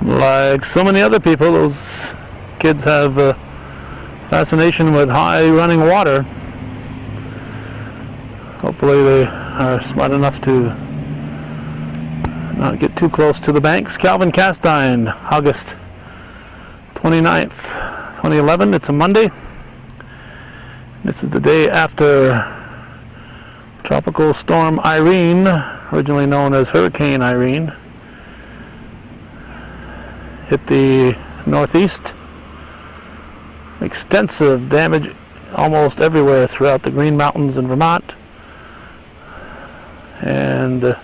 Like so many other people, those kids have a fascination with high running water. Hopefully they are smart enough to not get too close to the banks. Calvin Castine, August 29th, 2011. It's a Monday. This is the day after Tropical Storm Irene, originally known as Hurricane Irene, hit the Northeast. Extensive damage almost everywhere throughout the Green Mountains in Vermont. And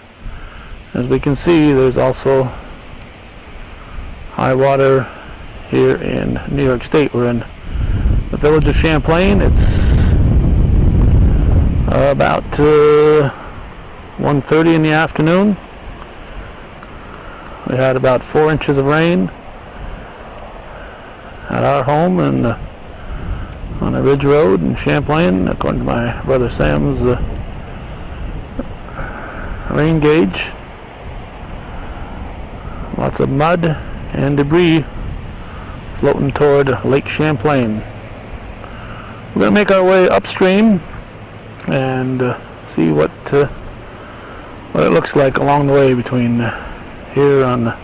as we can see, there's also high water here in New York State. We're in the village of Champlain. It's about 1:30 in the afternoon. We had about 4 inches of rain at our home and on a ridge road in Champlain, according to my brother Sam's rain gauge. Lots of mud and debris floating toward Lake Champlain. We're going to make our way upstream and see what it looks like along the way between here on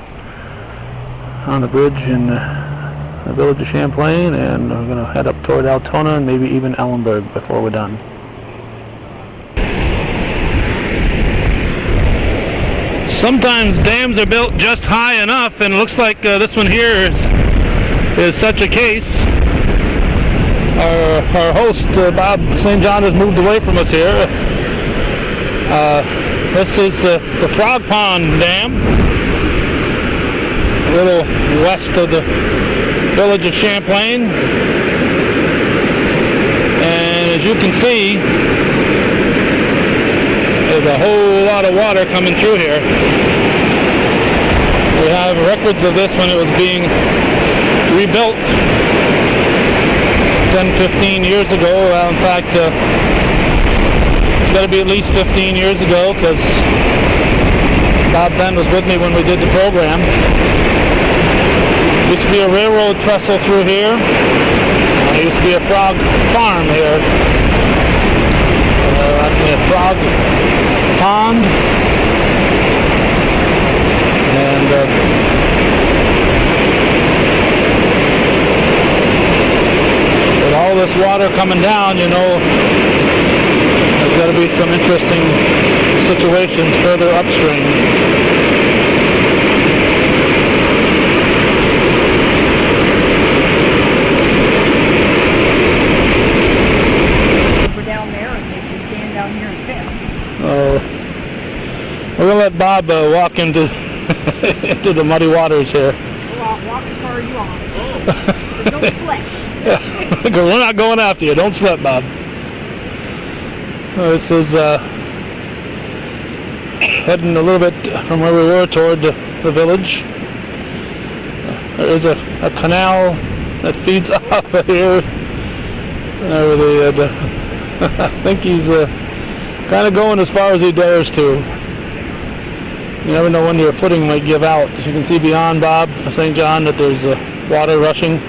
the bridge in the village of Champlain, and we're going to head up toward Altona and maybe even Ellenburg before we're done. Sometimes dams are built just high enough, and it looks like this one here is such a case. Our host, Bob St. John, has moved away from us here. This is the Frog Pond Dam, a little west of the village of Champlain. And as you can see, there's a whole lot of water coming through here. We have records of this when it was being rebuilt 10-15 years ago. In fact, it's got to be at least 15 years ago, because Bob then was with me when we did the program. There used to be a railroad trestle through here. There used to be a frog farm here. Actually a frog pond. And with all this water coming down, you know, there's got to be some interesting situations further upstream. We're going to let Bob walk into into the muddy waters here. Well, walk as far as you want. But don't slip. We're not going after you. Don't slip, Bob. This is heading a little bit from where we were toward the village. There is a canal that feeds off of here. I think he's kind of going as far as he dares to. You never know when your footing might give out. You can see beyond Bob St. John that there's water rushing.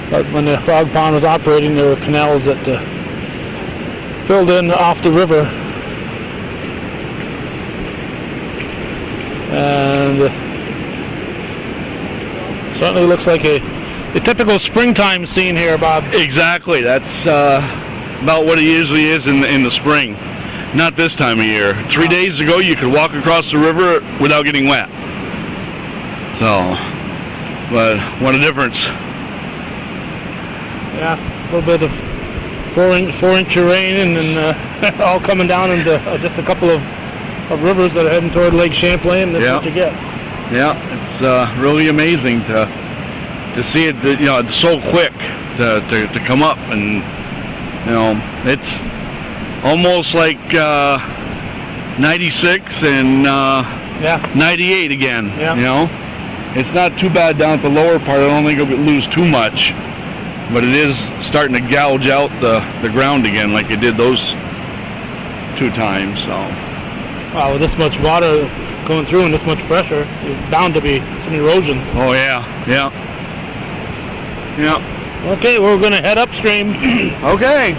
But when the frog pond was operating, there were canals that filled in off the river. And certainly looks like a typical springtime scene here, Bob. Exactly. That's about what it usually is in the spring. Not this time of year. 3 days ago, you could walk across the river without getting wet. So, but what a difference. Yeah, a little bit of 4 inch of rain, and then all coming down into just a couple of rivers that are heading toward Lake Champlain. That's what you get. Yeah, it's really amazing to see it. You know, it's so quick to come up, and you know, it's almost like 96 and 98 again. Yeah. You know, it's not too bad down at the lower part. I don't think it'll lose too much, but it is starting to gouge out the ground again, like it did those 2 times. So, wow, with this much water, going through and this much pressure, there's bound to be some erosion. Oh yeah, yeah. Yeah. Okay, we're going to head upstream. Okay.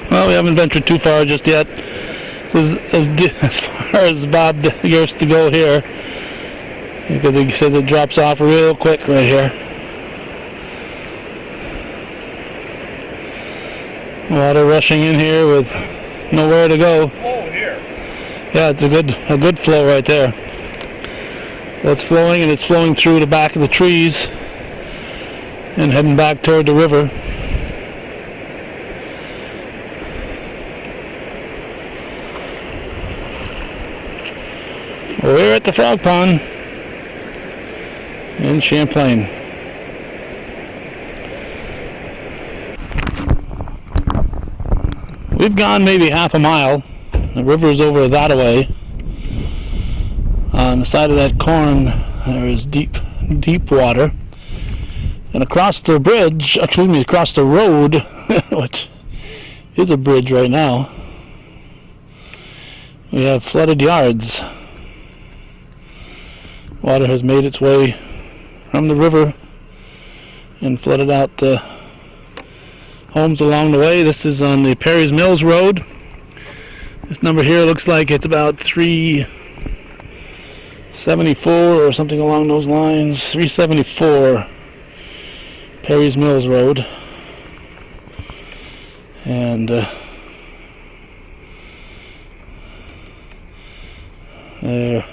Well, we haven't ventured too far just yet. As far as Bob years to go here, because he says it drops off real quick right here. Water rushing in here with nowhere to go. Flow here. Yeah, it's a good flow right there. Well, it's flowing, and it's flowing through the back of the trees and heading back toward the river. We're at the Frog Pond in Champlain. We've gone maybe half a mile. The river's over that away. On the side of that corn there is deep water. And across the bridge, actually across the road, which is a bridge right now, we have flooded yards. Water has made its way from the river and flooded out the homes along the way. This is on the Perry's Mills Road. This number here looks like it's about 374 or something along those lines. 374 Perry's Mills Road. And there.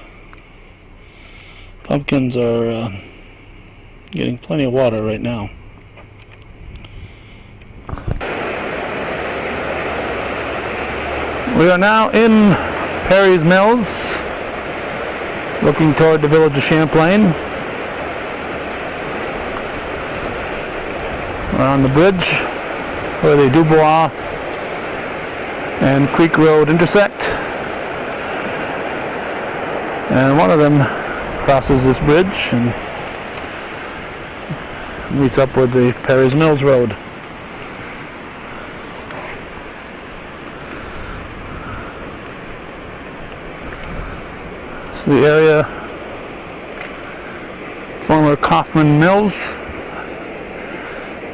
Pumpkins are getting plenty of water right now. We are now in Perry's Mills, looking toward the village of Champlain. We're on the bridge where the Dubois and Creek Road intersect. And one of them crosses this bridge and meets up with the Perry's Mills Road. So the area, former Kaufman Mills,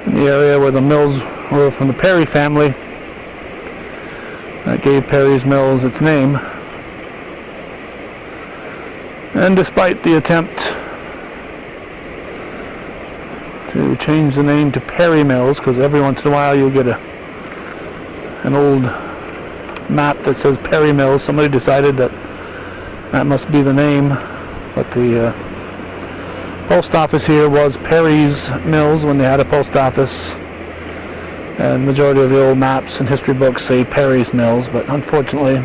in the area where the mills were from the Perry family, that gave Perry's Mills its name. And despite the attempt to change the name to Perry Mills, because every once in a while you'll get an old map that says Perry Mills, somebody decided that must be the name, but the post office here was Perry's Mills when they had a post office, and the majority of the old maps and history books say Perry's Mills, but unfortunately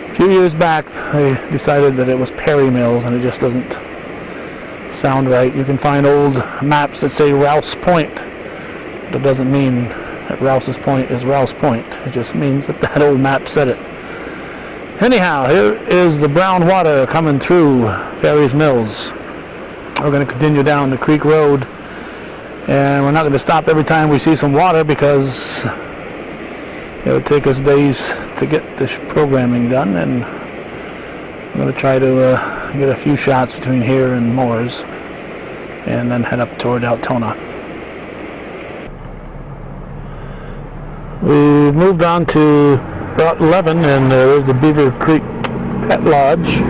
a few years back they decided that it was Perry Mills, and it just doesn't sound right. You can find old maps that say Rouse Point, but it doesn't mean that Rouse's Point is Rouse Point. It just means that that old map said it. Anyhow, here is the brown water coming through Perry's Mills. We're going to continue down the Creek Road, and we're not going to stop every time we see some water because it would take us days to get this programming done, and I'm going to try to get a few shots between here and Moores and then head up toward Altona. We've moved on to Route 11, and there's the Beaver Creek Pet Lodge.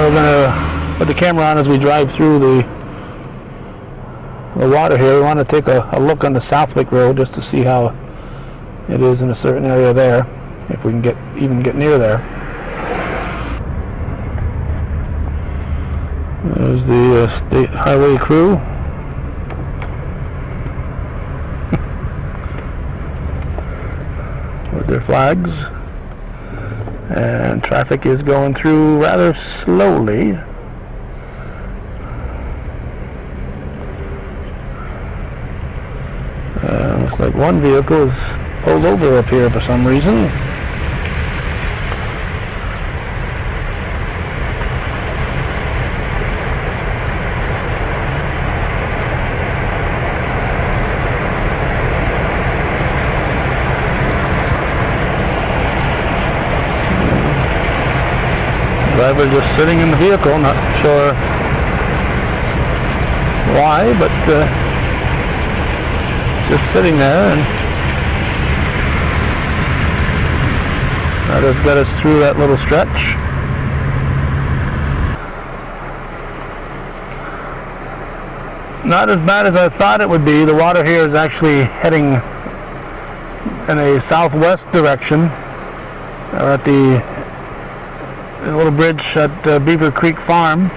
We're going to put the camera on as we drive through the water here. We want to take a look on the Southwick Road just to see how it is in a certain area there, if we can even get near there. There's the state highway crew. With their flags, and traffic is going through rather slowly. Looks like one vehicle is pulled over up here for some reason. Driver just sitting in the vehicle, not sure why, but just sitting there, and that has got us through that little stretch. Not as bad as I thought it would be. The water here is actually heading in a southwest direction. We're at the little bridge at Beaver Creek Farm,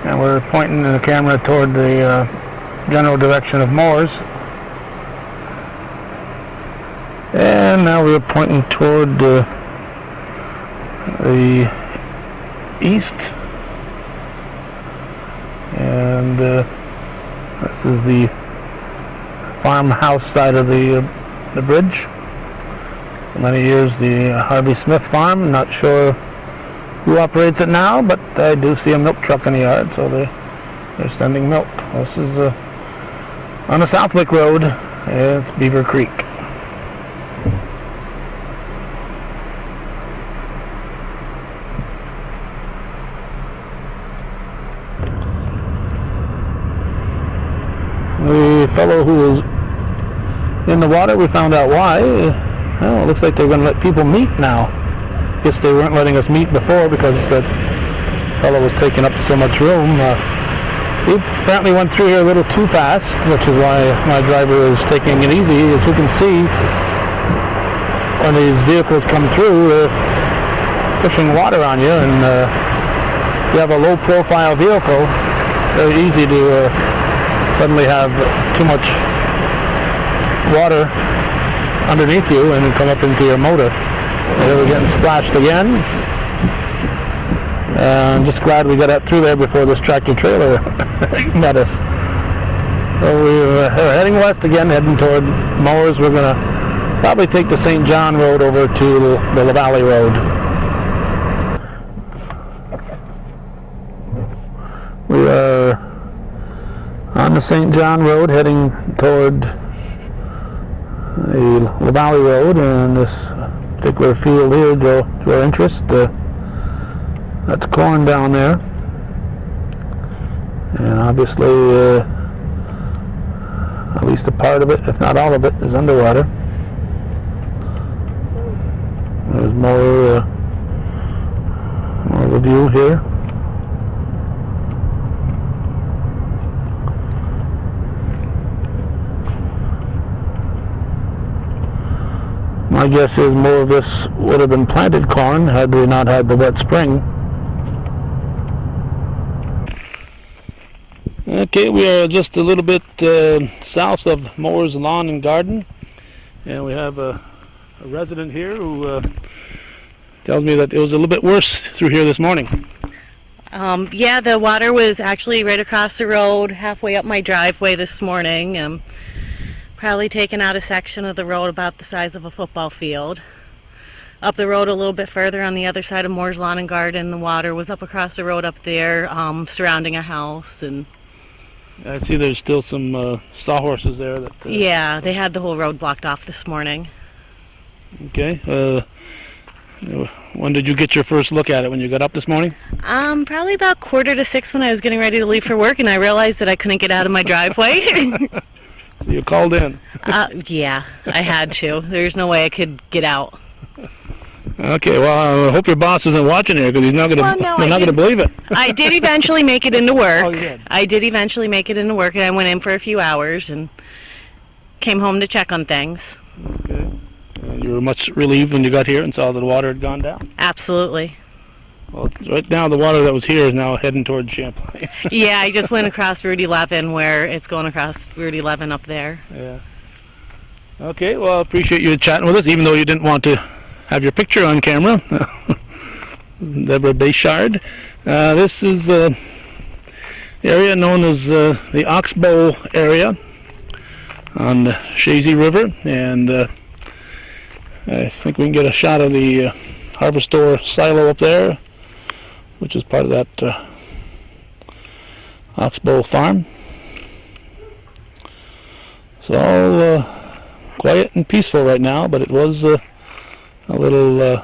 and we're pointing the camera toward the general direction of Moores. And now we're pointing toward the east, and this is the farmhouse side of the bridge. For many years, the Harvey Smith farm. Not sure who operates it now, but I do see a milk truck in the yard, so they're sending milk. This is on the Southwick Road. It's Beaver Creek. The fellow who was in the water, we found out why. Well, it looks like they're going to let people meet now. Guess they weren't letting us meet before because that fellow was taking up so much room. He apparently went through here a little too fast, which is why my driver is taking it easy. As you can see, when these vehicles come through, they're pushing water on you, and if you have a low-profile vehicle, very easy to suddenly have too much water underneath you and come up into your motor. There we're getting splashed again. I'm just glad we got up through there before this tractor trailer met us. So we're heading west again, heading toward Moores. We're going to probably take the St. John Road over to the La Valley Road. We are on the St. John Road heading toward the La Valley Road, and this particular field here drew our interest. That's corn down there, and obviously at least a part of it, if not all of it, is underwater. There's more of a view here. My guess is more of this would have been planted corn had we not had the wet spring. Okay, we are just a little bit south of Moores Lawn and Garden, and we have a resident here who tells me that it was a little bit worse through here this morning. Yeah, the water was actually right across the road, halfway up my driveway this morning. Probably taken out a section of the road about the size of a football field. Up the road a little bit further on the other side of Moore's Lawn and Garden, the water was up across the road up there, surrounding a house. And I see there's still some sawhorses there. yeah, they had the whole road blocked off this morning. Okay. When did you get your first look at it? When you got up this morning? Probably about 5:45 when I was getting ready to leave for work, and I realized that I couldn't get out of my driveway. So you called in? Yeah, I had to. There's no way I could get out. Okay, well, I hope your boss isn't watching here, because he's not going to. They're not going to believe it. I did eventually make it into work. Oh, you did? I did eventually make it into work, and I went in for a few hours and came home to check on things. Okay. You were much relieved when you got here and saw that the water had gone down? Absolutely. Well, right now the water that was here is now heading toward Champlain. Yeah, I just went across Route 11 where it's going across Route 11 up there. Yeah. Okay, well, I appreciate you chatting with us, even though you didn't want to have your picture on camera. Deborah Bayshard. This is the area known as the Oxbow area on the Shazy River, and I think we can get a shot of the Harvest Store silo up there, which is part of that Oxbow farm. It's all quiet and peaceful right now, but it was a little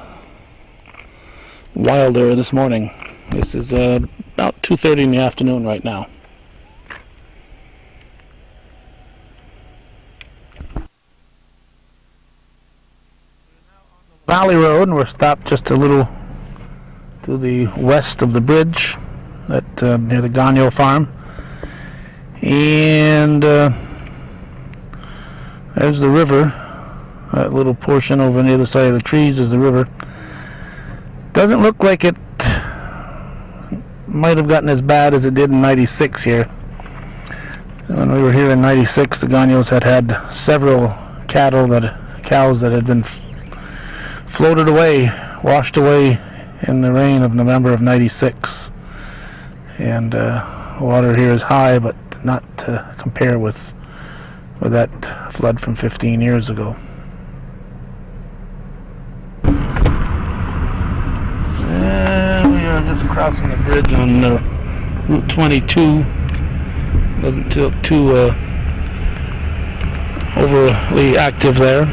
wilder this morning. This is about 2:30 in the afternoon right now. Valley Road, and we're stopped just a little to the west of the bridge at near the Gagno farm, and there's the river. That little portion over on the other side of the trees is the river. Doesn't look like it might have gotten as bad as it did in '96 here. When we were here in '96, the Gagnos had several cows that had been floated away, washed away in the rain of November of '96. And water here is high, but not to compare with that flood from 15 years ago. And we are just crossing the bridge on Route 22. Doesn't look too overly active there.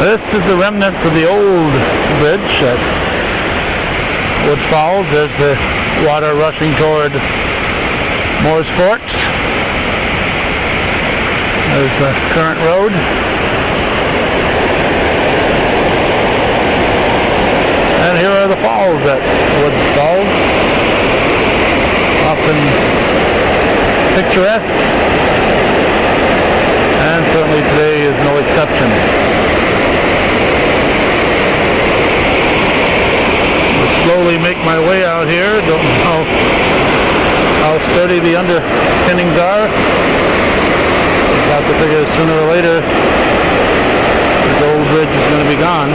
This is the remnants of the old bridge at Woods Falls. There's the water rushing toward Moore's Forks. There's the current road. And here are the falls at Woods Falls. Often picturesque. And certainly today is no exception. Slowly make my way out here. Don't know how sturdy the underpinnings are. Have to figure sooner or later this old bridge is going to be gone.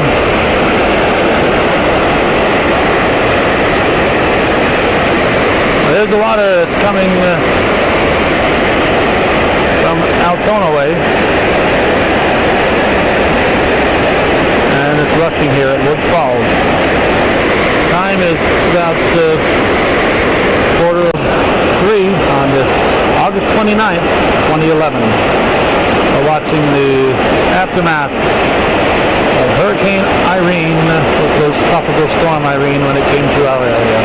There's the water that's coming from Altona way, and it's rushing here at Woods Falls. Time is about 2:45 on this August 29th, 2011. We're watching the aftermath of Hurricane Irene, which was Tropical Storm Irene when it came through our area.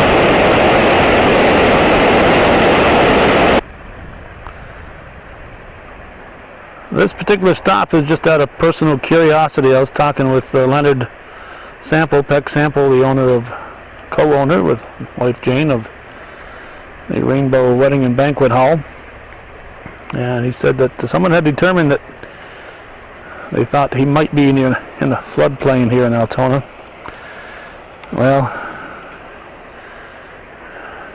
This particular stop is just out of personal curiosity. I was talking with Leonard Peck Sample, the co-owner with wife Jane of the Rainbow Wedding and Banquet Hall, and he said that someone had determined that they thought he might be in a floodplain here in Altona. Well,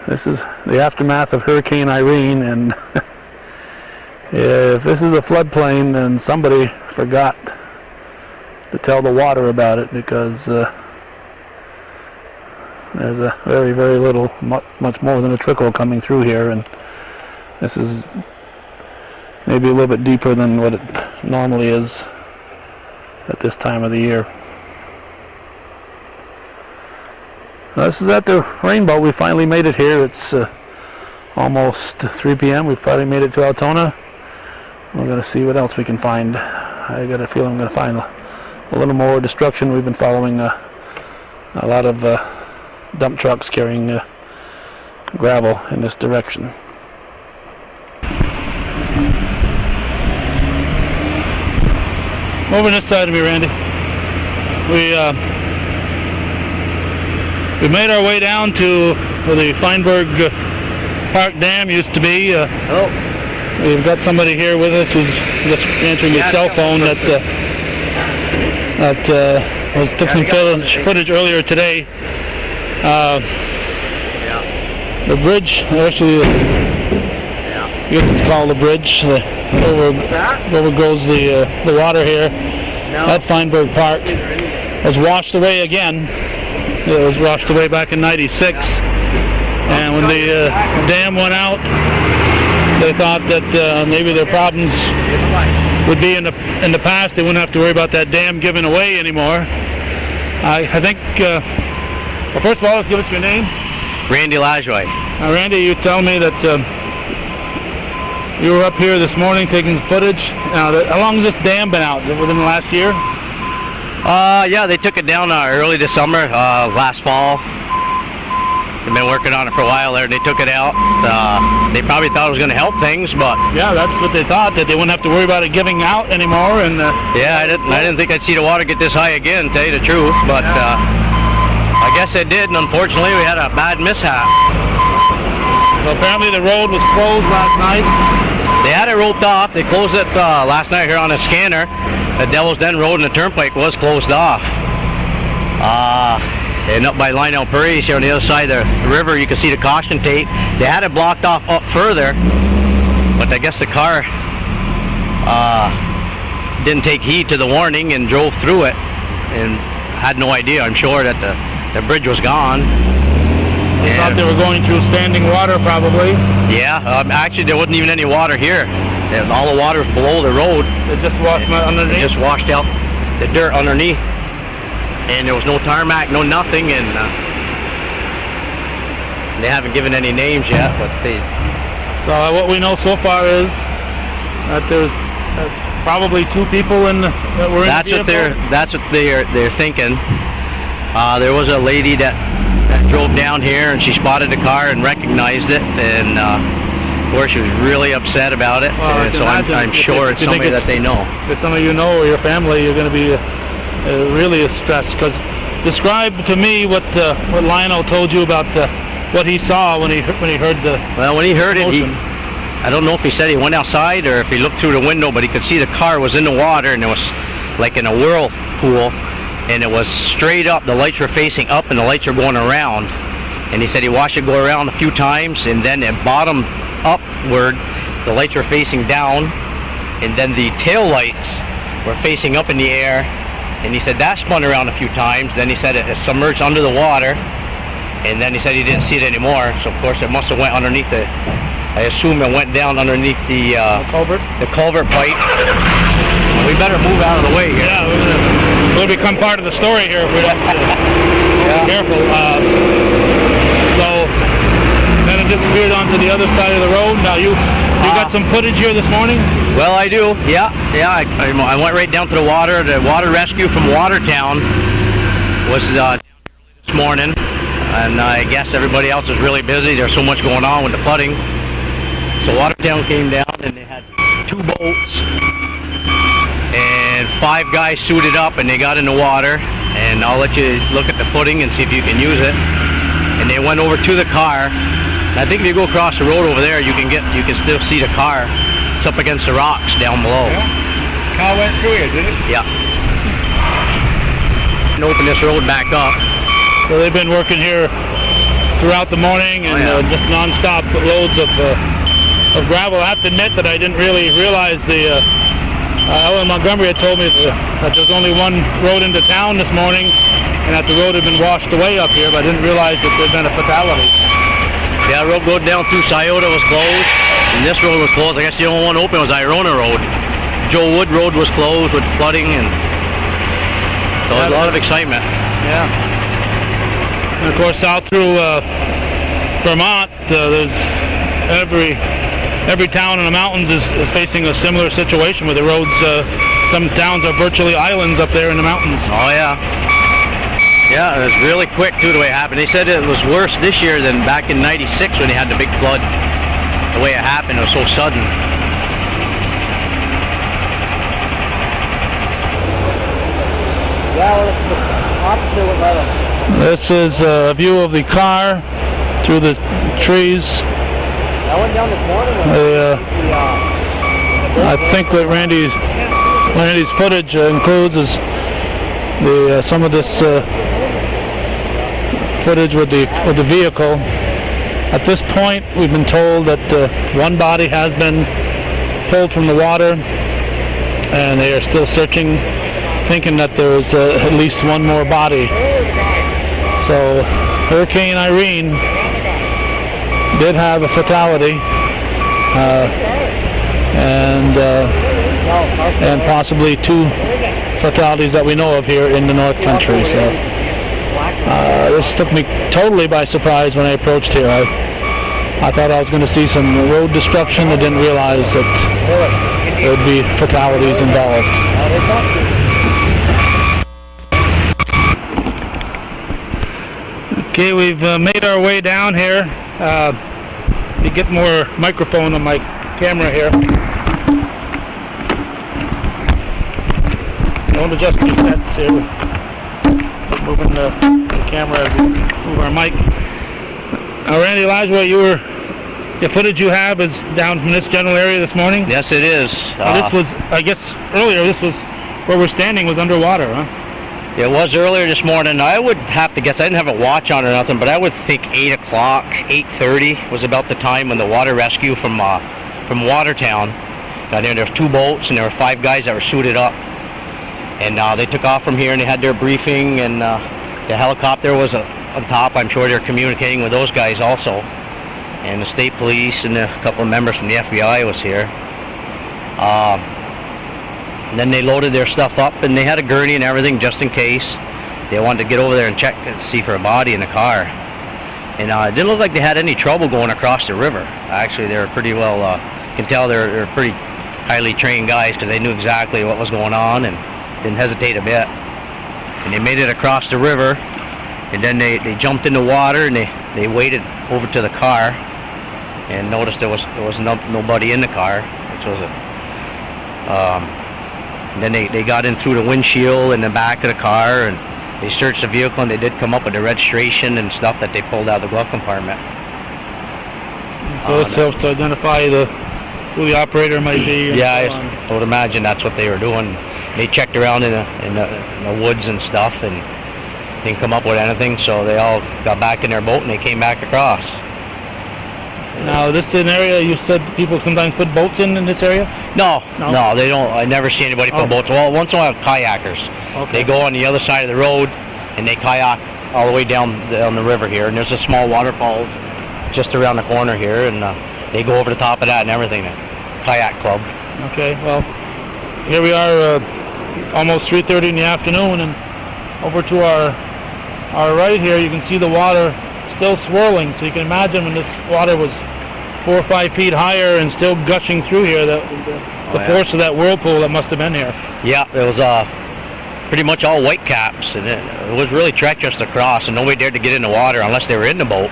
this is the aftermath of Hurricane Irene, and if this is a floodplain, then somebody forgot to tell the water about it, because there's a very, very little, much more than a trickle coming through here, and this is maybe a little bit deeper than what it normally is at this time of the year. This is at the Rainbow. We finally made it here. It's almost 3 p.m. We've probably made it to Altona. We're going to see what else we can find. I got a feeling I'm going to find a little more destruction. We've been following a lot of dump trucks carrying gravel in this direction. Over this side of me, Randy. We made our way down to where the Feinberg Park Dam used to be. We've got somebody here with us who's just answering his cell phone that took some footage earlier today. The bridge, actually, I guess it's called the bridge, over goes the water here at Feinberg Park. Was washed away again. It was washed away back in '96, and when the dam went out, they thought that maybe their problems would be in the past. They wouldn't have to worry about that dam giving away anymore. I think, well, first of all, let's give us your name. Randy Lajoie. Randy, you tell me that You were up here this morning taking footage. Now, how long has this dam been out? Within the last year? Yeah, they took it down early this summer, last fall. They've been working on it for a while there. They took it out. They probably thought it was going to help things, but Yeah, that's what they thought, that they wouldn't have to worry about it giving out anymore. And yeah, I didn't think I'd see the water get this high again, to tell you the truth. But I guess it did, and unfortunately, we had a bad mishap. so apparently the road was closed last night. They had it roped off. They closed it last night here on a scanner. The Devil's Den Road and the turnpike was closed off. And up by Lionel Prairie here on the other side of the river, you can see the caution tape. They had it blocked off up further, but I guess the car didn't take heed to the warning and drove through it and had no idea, I'm sure, that the bridge was gone. They thought they were going through standing water, probably. Yeah, actually there wasn't even any water here. All the water was below the road. It just washed underneath. It just washed out the dirt underneath. And there was no tarmac, no nothing, and they haven't given any names yet, but they... So what we know so far is that there's probably 2 people that were in the vehicle. That's what they're thinking. There was a lady that drove down here, and she spotted the car and recognized it, and of course she was really upset about it. Well, and so I'm sure it's somebody that they know. If some of you know or your family, you're going to be really stressed. Because describe to me what Lionel told you about what he saw when he heard the. Well, when he heard it, motion. I don't know if he said he went outside or if he looked through the window, but he could see the car was in the water, and it was like in a whirlpool, and it was straight up. The lights were facing up, and the lights were going around. And he said he watched it go around a few times, and then it bottomed upward. The lights were facing down, and then the tail lights were facing up in the air. And he said that spun around a few times. Then he said it submerged under the water, and then he said he didn't see it anymore. So of course it must have went underneath the. I assume it went down underneath the culvert. The culvert pipe. We better move out of the way here. Yeah, we'll become part of the story here if we don't be careful. So then it disappeared onto the other side of the road. Now you got some footage here this morning? Well, I do. Yeah. I went right down to the water. The water rescue from Watertown was this morning, and I guess everybody else is really busy. There's so much going on with the flooding. So Watertown came down, and they had 2 boats and 5 guys suited up, and they got in the water. And I'll let you look at the footing and see if you can use it. And they went over to the car. I think if you go across the road over there, you can still see the car. It's up against the rocks down below. Yeah. Car went through here, did it? Yeah. And open this road back up. So they've been working here throughout the morning and just non-stop loads of gravel. I have to admit that I didn't really realize Ellen Montgomery had told me that there's only one road into town this morning and that the road had been washed away up here, but I didn't realize that there'd been a fatality. Yeah, road going down through Scioto was closed, and this road was closed. I guess the only one open was Irene Road. Joe Wood Road was closed with flooding, and so there's a lot of excitement. Yeah. And of course, south through Vermont, there's every town in the mountains is facing a similar situation where the roads, some towns are virtually islands up there in the mountains. Oh yeah. Yeah, it was really quick too the way it happened. They said it was worse this year than back in '96 when they had the big flood. The way it happened, it was so sudden. This is a view of the car through the trees. I went down this morning. I think what Randy's footage includes is some of this footage with the vehicle. At this point, we've been told that one body has been pulled from the water, and they are still searching, thinking that there is at least one more body. So Hurricane Irene did have a fatality, and possibly 2 fatalities that we know of here in the North Country. So this took me totally by surprise when I approached here. I thought I was going to see some road destruction. I didn't realize that there would be fatalities involved. Okay, we've made our way down here to get more microphone on my camera here. Don't adjust these sets here. Moving the camera as we move our mic. Randy Elijah, your footage you have is down from this general area this morning? Yes, it is. This was, I guess, earlier. This was where we're standing was underwater, huh? It was earlier this morning. I would have to guess, I didn't have a watch on or nothing, but I would think 8 o'clock, 8:30 was about the time when the water rescue from Watertown got in. There was 2 boats and there were 5 guys that were suited up. And they took off from here and they had their briefing, and the helicopter was on top. I'm sure they're communicating with those guys also. And the state police and a couple of members from the FBI was here. And then they loaded their stuff up, and they had a gurney and everything just in case. They wanted to get over there and check and see for a body in the car. And it didn't look like they had any trouble going across the river. Actually, they were pretty well, can tell they're pretty highly trained guys, because they knew exactly what was going on and didn't hesitate a bit. And they made it across the river, and then they jumped in the water, and they waded over to the car and noticed there was nobody in the car, which was and then they got in through the windshield in the back of the car, and they searched the vehicle, and they did come up with the registration and stuff that they pulled out of the glove compartment. So this helps to identify who the operator might be. Yeah, I would imagine that's what they were doing. They checked around in the woods and stuff and didn't come up with anything, so they all got back in their boat and they came back across. Now, this is an area you said people sometimes put boats in this area? No, they don't. I never see anybody put boats. Well, once in a while, kayakers. Okay. They go on the other side of the road and they kayak all the way down the river here. And there's a small waterfall just around the corner here, and they go over the top of that and everything. A kayak club. Okay, well, here we are, almost 3:30 in the afternoon, and over to our right here, you can see the water still swirling. So you can imagine when this water was 4 or 5 feet higher and still gushing through here, the force of that whirlpool that must have been here. Yeah, it was pretty much all white caps, and it was really treacherous to cross, and nobody dared to get in the water unless they were in the boat.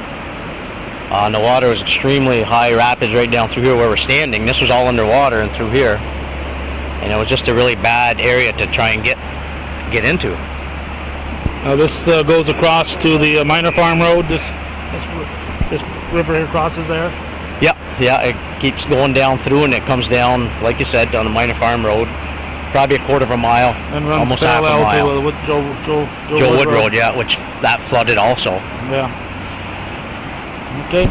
And the water was extremely high rapids right down through here where we're standing. This was all underwater and through here, and it was just a really bad area to try and get into. This goes across to the Minor Farm Road. This river here crosses there. Yeah, it keeps going down through, and it comes down, like you said, down the Minor Farm Road, probably a quarter of a mile, and runs almost half a mile. To Joe Wood Road, yeah, which that flooded also. Yeah. Okay.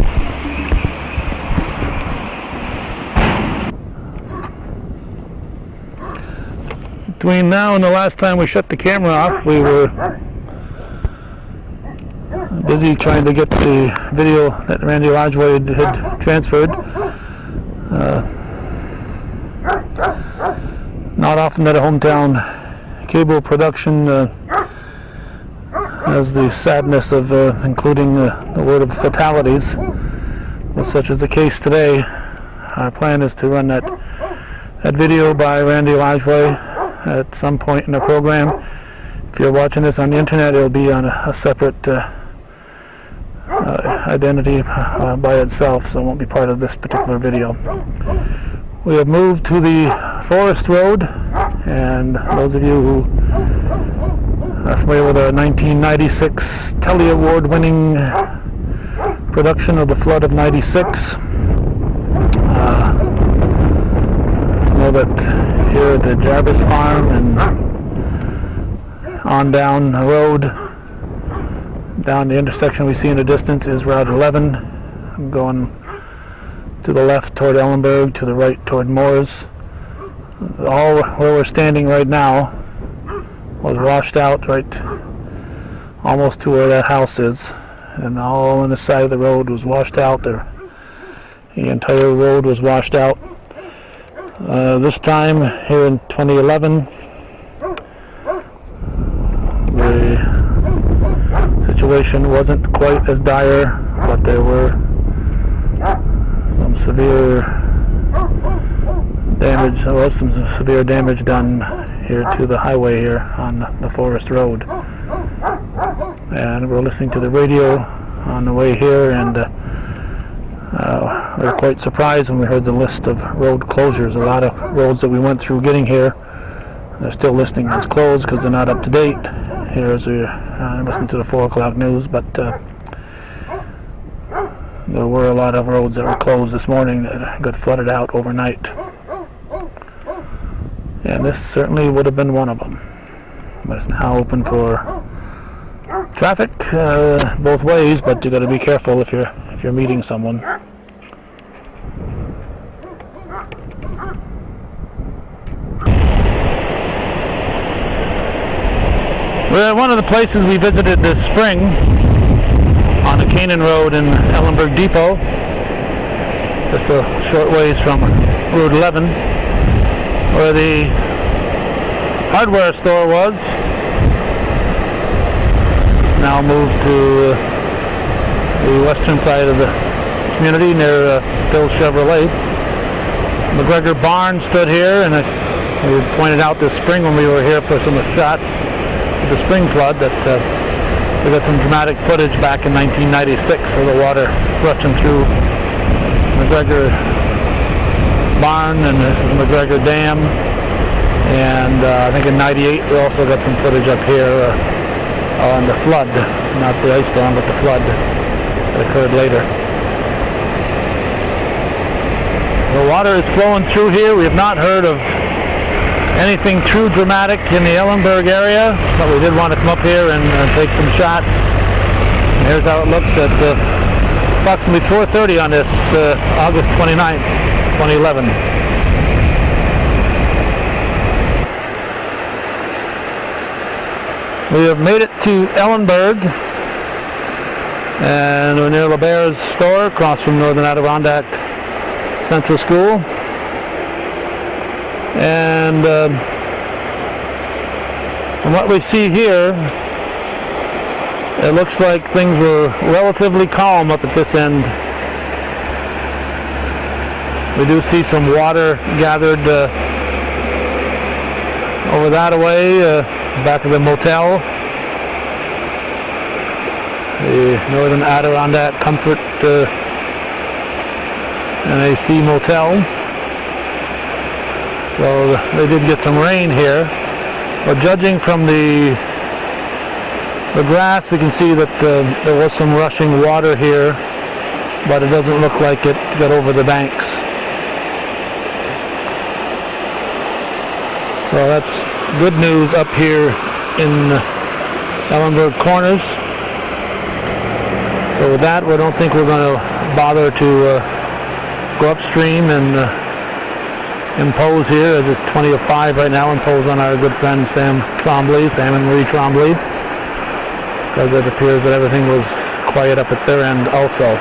Between now and the last time we shut the camera off, we were busy trying to get the video that Randy Lodgeway had transferred. Not often that a hometown cable production has the sadness of including the word of fatalities, but such is the case today. Our plan is to run that video by Randy Lodgeway at some point in the program. If you're watching this on the internet, it'll be on a separate identity by itself, so it won't be part of this particular video. We have moved to the Forest Road, and those of you who are familiar with our 1996 Telly Award winning production of The Flood of '96 know that here at the Jarvis Farm and on down the road, down the intersection we see in the distance is Route 11, going to the left toward Ellenberg, to the right toward Moores. All where we're standing right now was washed out right almost to where that house is, and all on the side of the road was washed out there. The entire road was washed out. This time here in 2011, the situation wasn't quite as dire, but there were severe damage. There was some severe damage done here to the highway here on the Forest Road. And we're listening to the radio on the way here, and we were quite surprised when we heard the list of road closures. A lot of roads that we went through getting here, they're still listing as closed because they're not up to date. Here as we listen to the 4 o'clock news, but there were a lot of roads that were closed this morning that got flooded out overnight. And this certainly would have been one of them. But it's now open for traffic both ways, but you got to be careful if you're meeting someone. We're at one of the places we visited this spring on the Canaan Road in Ellenburg Depot. Just a short ways from Route 11, where the hardware store was. Now moved to the western side of the community near Phil Chevrolet. McGregor Barn stood here, and we pointed out this spring when we were here for some shots of the spring flood that we got some dramatic footage back in 1996 of the water rushing through McGregor Barn, and this is McGregor Dam. And I think in '98 we also got some footage up here on the flood, not the ice storm, but the flood that occurred later. The water is flowing through here. We have not heard of anything too dramatic in the Ellenburg area, but we did want to come up here and take some shots. And here's how it looks at approximately 4:30 on this August 29th, 2011. We have made it to Ellenburg, and we're near LeBear's store across from Northern Adirondack Central School. And from what we see here, it looks like things were relatively calm up at this end. We do see some water gathered over that away, back of the motel, the Northern Adirondack Comfort and AC Motel. So they did get some rain here, but judging from the grass, we can see that there was some rushing water here, but it doesn't look like it got over the banks. So that's good news up here in Ellenburg Corners. So with that, we don't think we're going to bother to go upstream and impose here, as it's 20 of 5 right now, impose on our good friend Sam and Marie Trombley, because it appears that everything was quiet up at their end also.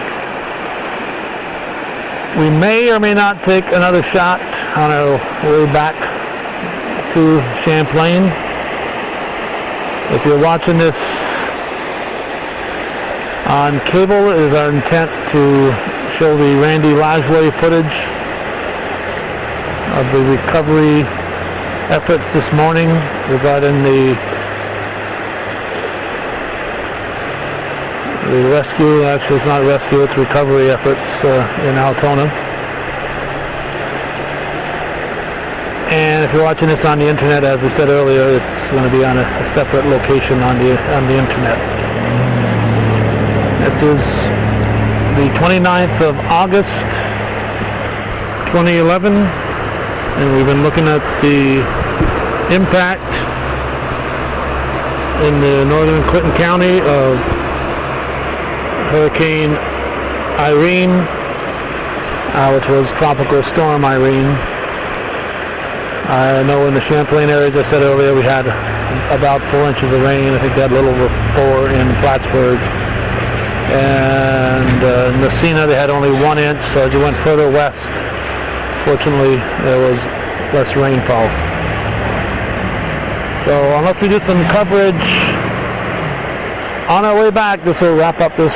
We may or may not take another shot on our way back to Champlain. If you're watching this on cable, it is our intent to show the Randy Lajoie footage of the recovery efforts this morning regarding the rescue. Actually, it's not rescue, it's recovery efforts in Altona. And if you're watching this on the internet, as we said earlier, it's going to be on a separate location on the internet. This is the 29th of August 2011, and we've been looking at the impact in the northern Clinton County of Hurricane Irene, which was Tropical Storm Irene. I know in the Champlain area, as I said earlier, we had about 4 inches of rain. I think they had a little over 4 in Plattsburgh. And in Messina, they had only 1 inch. So as you went further west, fortunately, there was less rainfall. So unless we do some coverage on our way back, this will wrap up this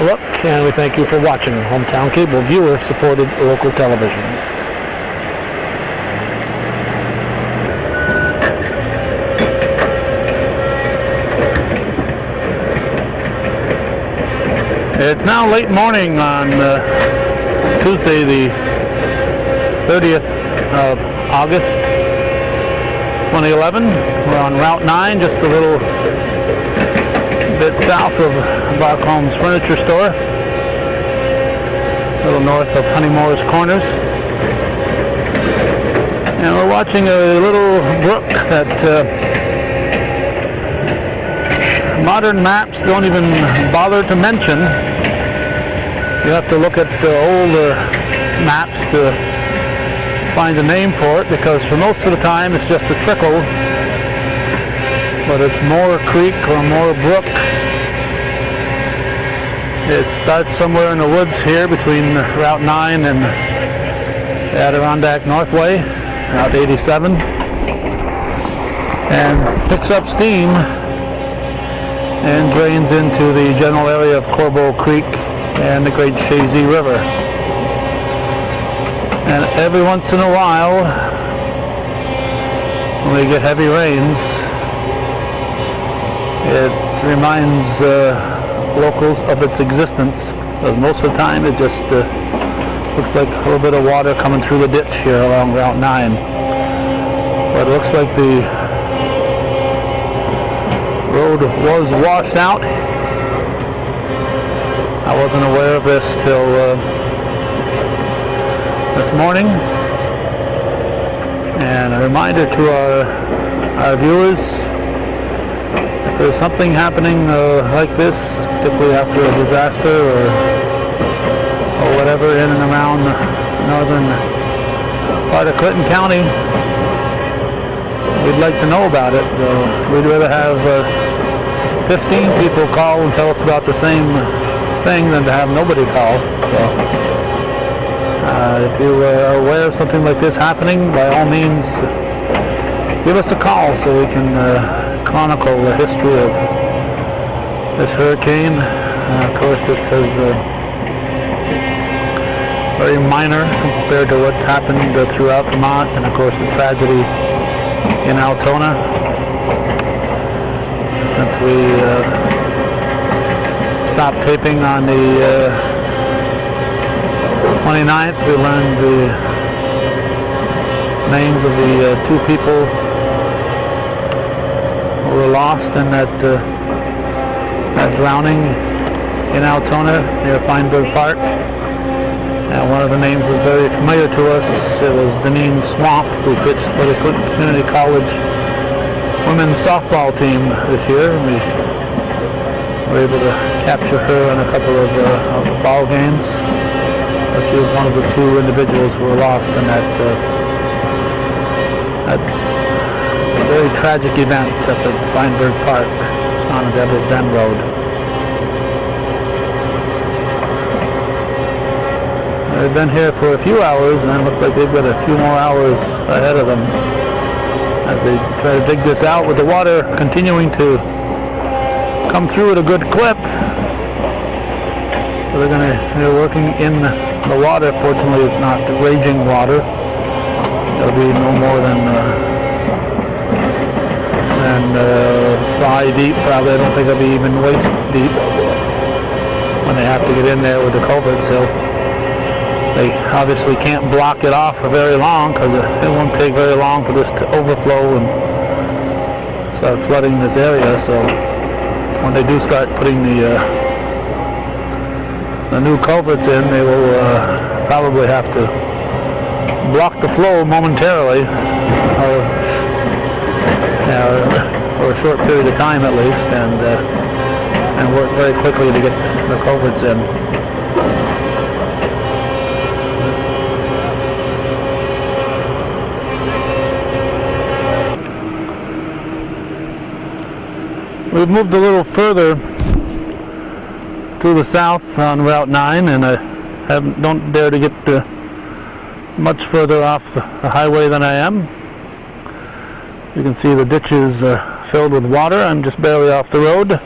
look and we thank you for watching Hometown Cable viewer-supported local television. It's now late morning on Tuesday, the 30th of August, 2011. We're on Route 9, just a little bit south of Barcombe's Furniture Store, a little north of Honeymoore's Corners. And we're watching a little brook that modern maps don't even bother to mention. You have to look at the older maps to find a name for it, because for most of the time it's just a trickle, but it's Moore Creek or Moore Brook. It starts somewhere in the woods here between Route 9 and Adirondack Northway, Route 87, and picks up steam and drains into the general area of Corbeau Creek and the Great Chazy River. And every once in a while, when we get heavy rains, it reminds locals of its existence. But most of the time it just looks like a little bit of water coming through the ditch here along Route 9. But it looks like the road was washed out. I wasn't aware of this till this morning. And a reminder to our viewers, if there's something happening like this, particularly after a disaster or whatever in and around the northern part of Clinton County, we'd like to know about it. We'd rather have 15 people call and tell us about the same thing than to have nobody call. So, if you are aware of something like this happening, by all means, give us a call so we can chronicle the history of this hurricane. Of course, this is very minor compared to what's happened throughout Vermont, and of course the tragedy in Altona. Since we stopped taping on the 29th, we learned the names of the two people who were lost in that drowning in Altona near Feinberg Park. And one of the names was very familiar to us. It was Deneen Swamp, who pitched for the Clinton Community College women's softball team this year. We were able to capture her in a couple of ball games. She was one of the two individuals who were lost in that very tragic event up at Feinberg Park on the Devil's Den Road. They've been here for a few hours, and it looks like they've got a few more hours ahead of them as they try to dig this out, with the water continuing to come through at a good clip. So they're working in the water. Fortunately, it's not raging water. It'll be no more than thigh deep. Probably, I don't think it'll be even waist deep when they have to get in there with the culvert. So they obviously can't block it off for very long, because it won't take very long for this to overflow and start flooding this area. So when they do start putting the new culverts in, they will probably have to block the flow momentarily, for a short period of time at least, and work very quickly to get the culverts in. We've moved a little further to the south on Route 9, and I don't dare to get much further off the highway than I am. You can see the ditches filled with water. I'm just barely off the road.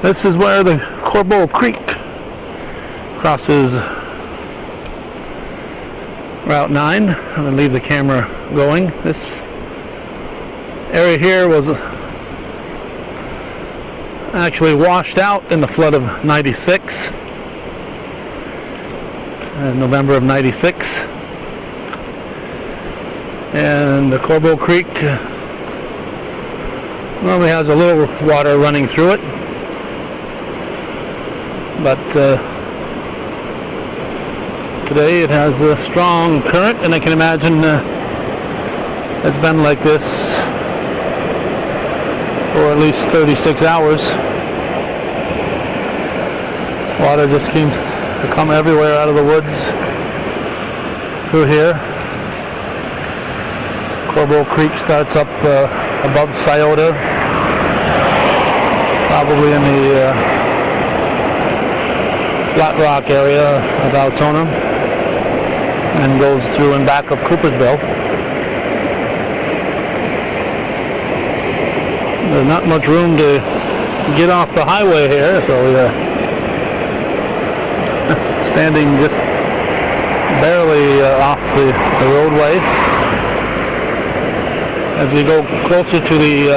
This is where the Corbeau Creek crosses Route 9. I'm going to leave the camera going. This area here was actually washed out in the flood of 96, November of 96. And the Corbeau Creek normally has a little water running through it, but today it has a strong current, and I can imagine it's been like this for at least 36 hours. Water just seems to come everywhere out of the woods through here. Corbeau Creek starts up above Scioto, probably in the Flat Rock area of Altona, and goes through and back of Coopersville. There's not much room to get off the highway here, so we're standing just barely off the roadway. As we go closer to the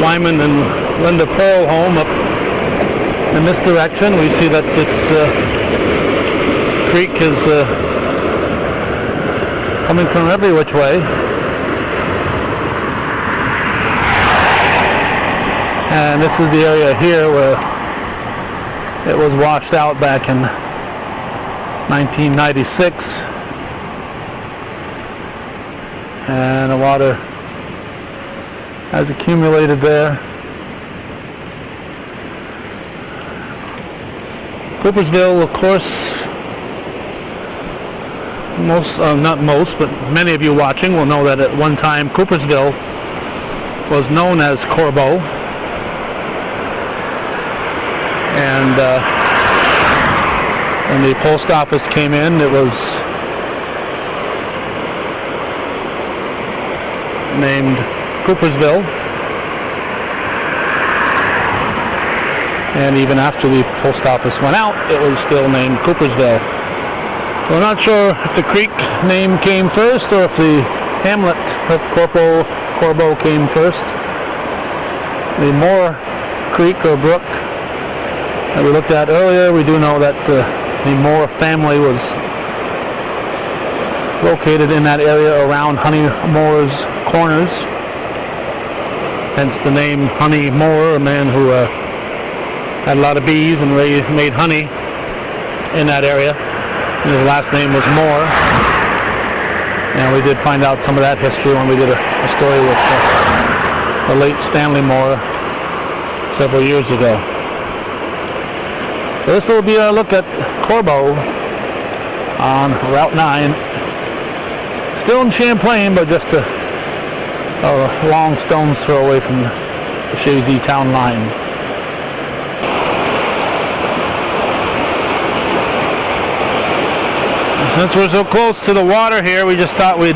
Wyman and Linda Pearl home up in this direction, we see that this creek is coming from every which way. And this is the area here where it was washed out back in 1996. And the water has accumulated there. Coopersville, of course, not most, but many of you watching will know that at one time Coopersville was known as Corbeau. And when the post office came in, it was named Coopersville. And even after the post office went out, it was still named Coopersville. So I'm not sure if the creek name came first or if the hamlet of Corbeau came first. The Moore Creek or brook that we looked at earlier, we do know that the Moore family was located in that area around Honey Moore's Corners. Hence the name Honey Moore, a man who had a lot of bees and made honey in that area. And his last name was Moore. And we did find out some of that history when we did a story with the late Stanley Moore several years ago. So this will be our look at Corbeau on Route 9. Still in Champlain, but just a long stone's throw away from the Chazy town line. Since we're so close to the water here, we just thought we'd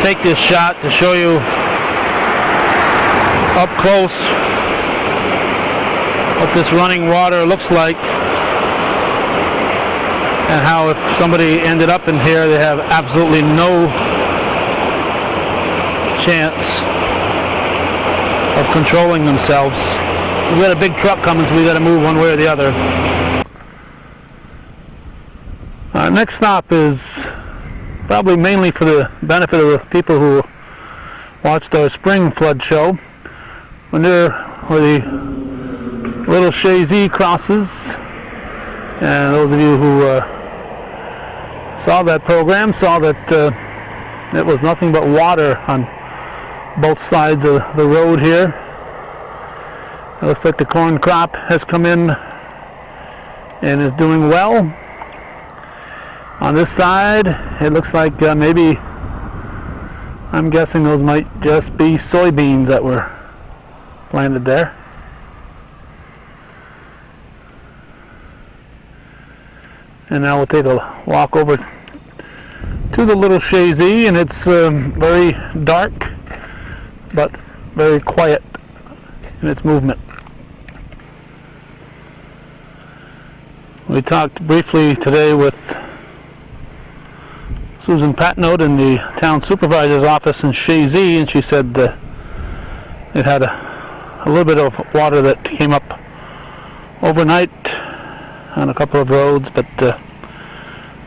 take this shot to show you up close what this running water looks like, and how if somebody ended up in here, they have absolutely no chance of controlling themselves. We got a big truck coming, so we got to move one way or the other. Our next stop is probably mainly for the benefit of the people who watched our spring flood show. We're near where the Little Chazy crosses, and those of you who saw that program saw that it was nothing but water on both sides of the road here. It looks like the corn crop has come in and is doing well. On this side, it looks like maybe, I'm guessing those might just be soybeans that were planted there. And now we'll take a walk over to the Little Chazy, and it's very dark but very quiet in its movement. We talked briefly today with Susan Patnode in the town supervisor's office in Shazy, and she said it had a little bit of water that came up overnight on a couple of roads, but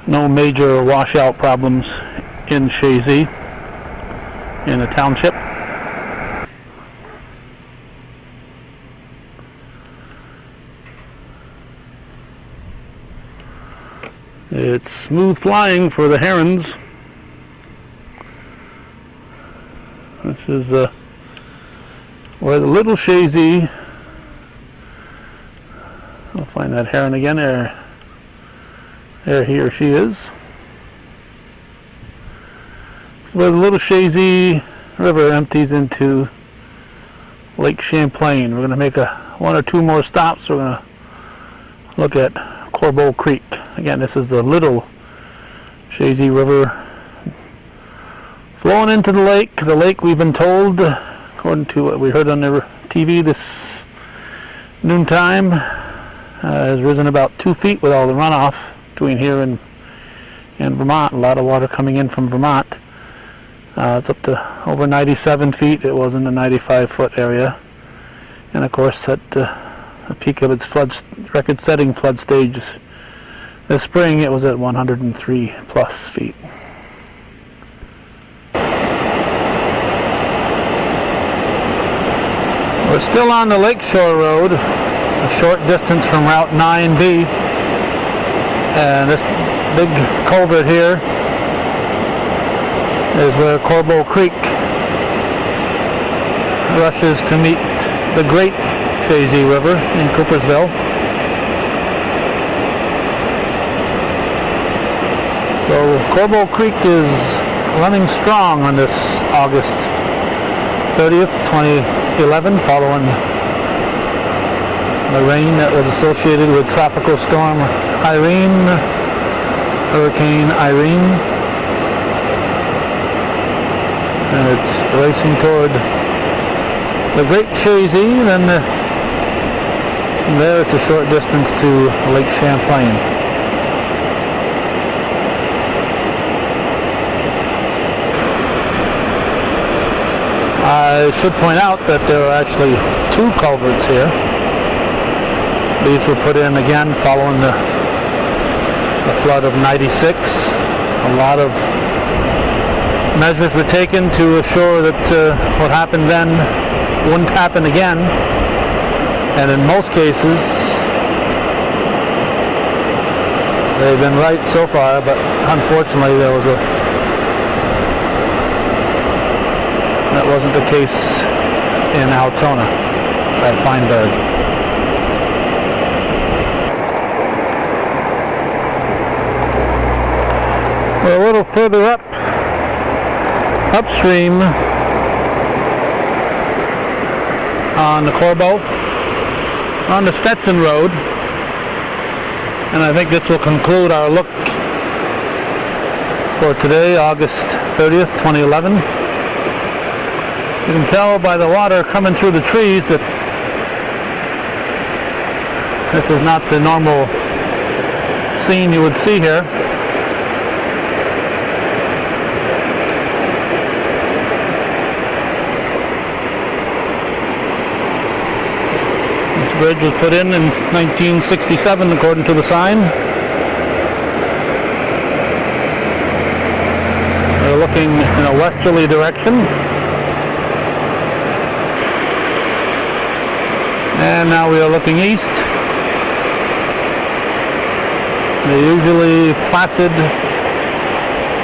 no major washout problems in Shazy, in the township. It's smooth flying for the herons. This is where the little Shazy, I'll find that heron again, there he or she is. This is where the little Shazy River empties into Lake Champlain. We're going to make one or two more stops. We're going to look at Corbeau Creek. Again, this is the little Shazy River flowing into the lake. The lake, we've been told, according to what we heard on the TV this noontime, has risen about 2 feet with all the runoff between here and Vermont. A lot of water coming in from Vermont. It's up to over 97 feet. It was in the 95-foot area. And of course, at the peak of its record-setting flood stage this spring, it was at 103 plus feet. We're still on the Lakeshore Road, a short distance from Route 9B, and this big culvert here is where Corbeau Creek rushes to meet the Great Shazy River in Coopersville. So Corbeau Creek is running strong on this August 30th, 2011, following the rain that was associated with Tropical Storm Irene, Hurricane Irene. And it's racing toward the Great Shazy, and then from there it's a short distance to Lake Champlain. I should point out that there are actually two culverts here. These were put in again following the flood of '96. A lot of measures were taken to assure that what happened then wouldn't happen again. And in most cases, they've been right so far, but unfortunately that wasn't the case in Altona at Feinberg. We're a little further upstream on the Corbeau, on the Stetson Road, and I think this will conclude our look for today, August 30th, 2011. You can tell by the water coming through the trees that this is not the normal scene you would see here. This bridge was put in 1967, according to the sign. We're looking in a westerly direction. And now we are looking east. The usually placid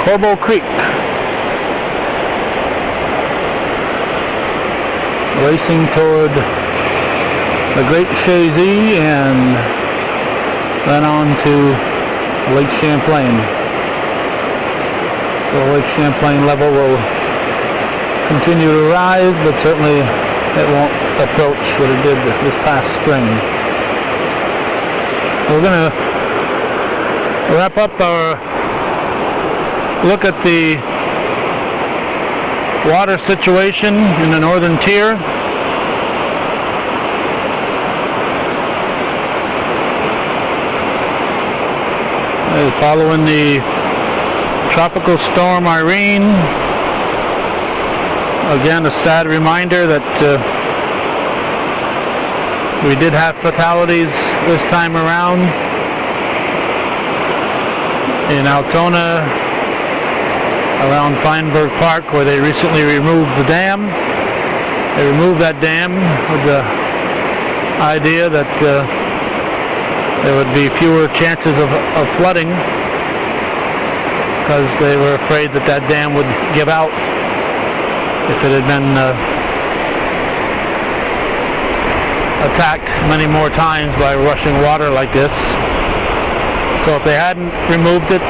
Corbeau Creek, racing toward the Great Shazy and then on to Lake Champlain. So Lake Champlain level will continue to rise, but certainly it won't approach what it did this past spring. We're going to wrap up our look at the water situation in the northern tier Following the tropical storm Irene. Again, a sad reminder that we did have fatalities this time around in Altona, around Feinberg Park, where they recently removed the dam. They removed that dam with the idea that there would be fewer chances of flooding, because they were afraid that that dam would give out if it had been attacked many more times by rushing water like this. So if they hadn't removed it,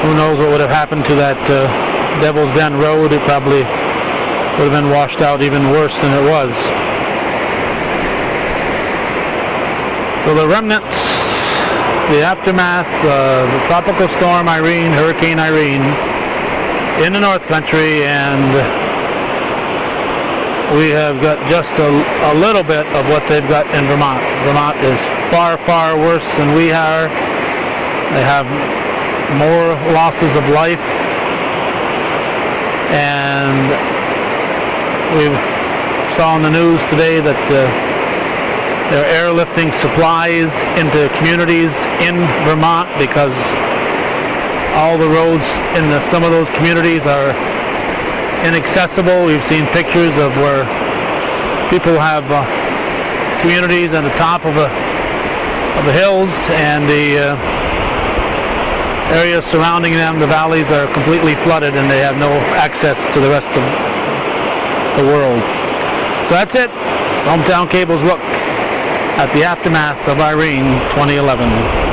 who knows what would have happened to that Devil's Den Road. It probably would have been washed out even worse than it was. So the remnants, the aftermath, the tropical storm Irene, Hurricane Irene, in the North Country, and we have got just a little bit of what they've got in Vermont. Vermont is far, far worse than we are. They have more losses of life, and we saw on the news today that they're airlifting supplies into communities in Vermont because all the roads in some of those communities are inaccessible. We've seen pictures of where people have communities on the top of the hills, and the areas surrounding them, the valleys, are completely flooded, and they have no access to the rest of the world. So that's it. Hometown Cable's look at the aftermath of Irene 2011.